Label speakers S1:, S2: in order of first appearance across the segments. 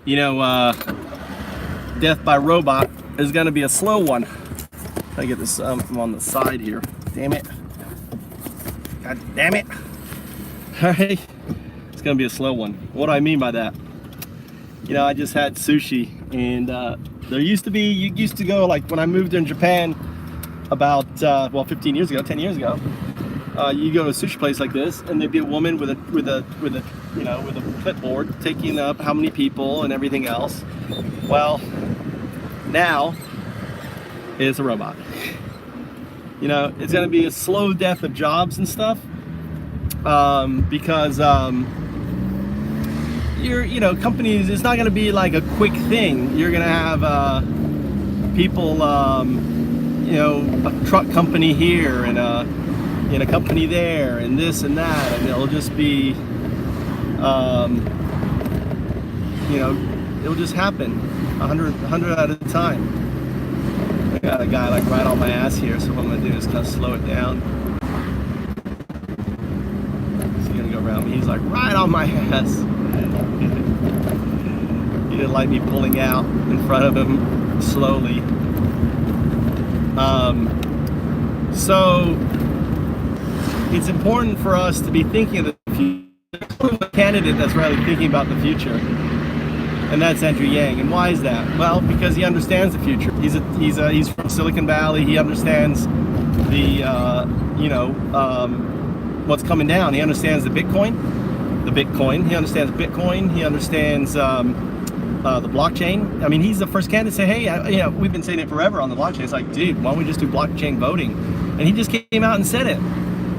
S1: You know, death by robot is going to be a slow one. I get this from on the side here. Damn it. God damn it. All right. It's going to be a slow one. What do I mean by that? You know, I just had sushi, and there used to be, you used to go, like when I moved in Japan about, 15 years ago, 10 years ago, you go to a sushi place like this, and there'd be a woman with a clipboard taking up how many people and everything else. Well, now it's a robot. You know, it's going to be a slow death of jobs and stuff, because companies, it's not going to be like a quick thing. You're going to have people, a truck company here and a company there and this and that, and it'll just be, it'll just happen 100 at a time. I got a guy like right on my ass here, so what I'm gonna do is kind of slow it down. He's gonna go around me. He's like right on my ass. He didn't like me pulling out in front of him slowly. So it's important for us to be thinking of the future. There's a candidate that's really thinking about the future, and that's Andrew Yang. And why is that? Well, because he understands the future. He's from Silicon Valley. He understands the what's coming down. He understands the Bitcoin. He understands Bitcoin. He understands the blockchain. I mean, he's the first candidate to say, hey, we've been saying it forever on the blockchain. It's like, dude, why don't we just do blockchain voting? And he just came out and said it.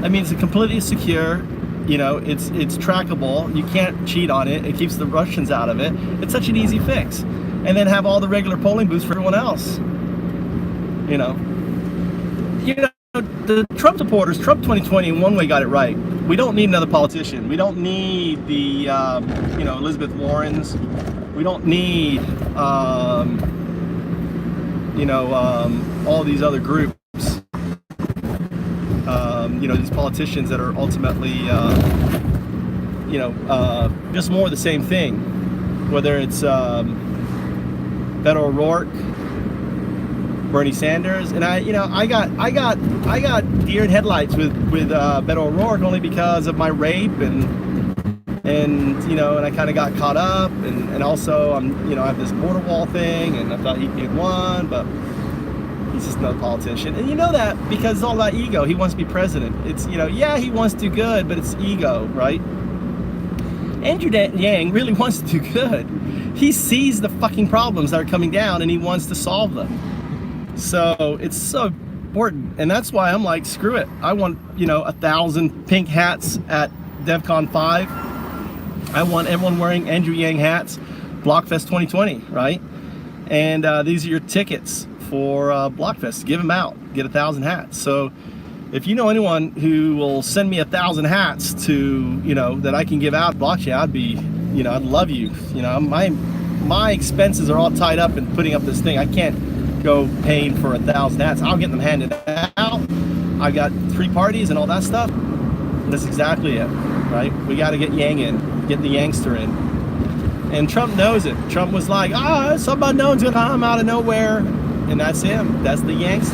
S1: I mean, it's completely secure. It's trackable. You can't cheat on it. It keeps the Russians out of it. It's such an easy fix. And then have all the regular polling booths for everyone else. The Trump supporters, Trump 2020 in one way got it right. We don't need another politician. We don't need the, Elizabeth Warrens. We don't need, all these other groups. These politicians that are ultimately, just more of the same thing. Whether it's Beto O'Rourke, Bernie Sanders, and I got deer in headlights with Beto O'Rourke only because of my rape and I kind of got caught up, and also I have this border wall thing, and I thought he'd won, but he's just no politician. And you know that because it's all about ego. He wants to be president. It's, he wants to do good, but it's ego, right? Andrew Yang really wants to do good. He sees the fucking problems that are coming down and he wants to solve them. So it's so important. And that's why I'm like, screw it. I want, 1,000 pink hats at DevCon 5. I want everyone wearing Andrew Yang hats, Blockfest 2020, right? And these are your tickets for Blockfest. Give them out. Get 1,000 hats. So if you know anyone who will send me 1,000 hats to, that I can give out blockchain, I'd be, I'd love you. My expenses are all tied up in putting up this thing. I can't go paying for 1,000 hats. I'll get them handed out. I got 3 parties and all that stuff. That's exactly it, right? We got to get Yang in, get the Yangster in. And Trump knows it. Trump was like, somebody knows gonna come out of nowhere. And that's him. That's the Yangster.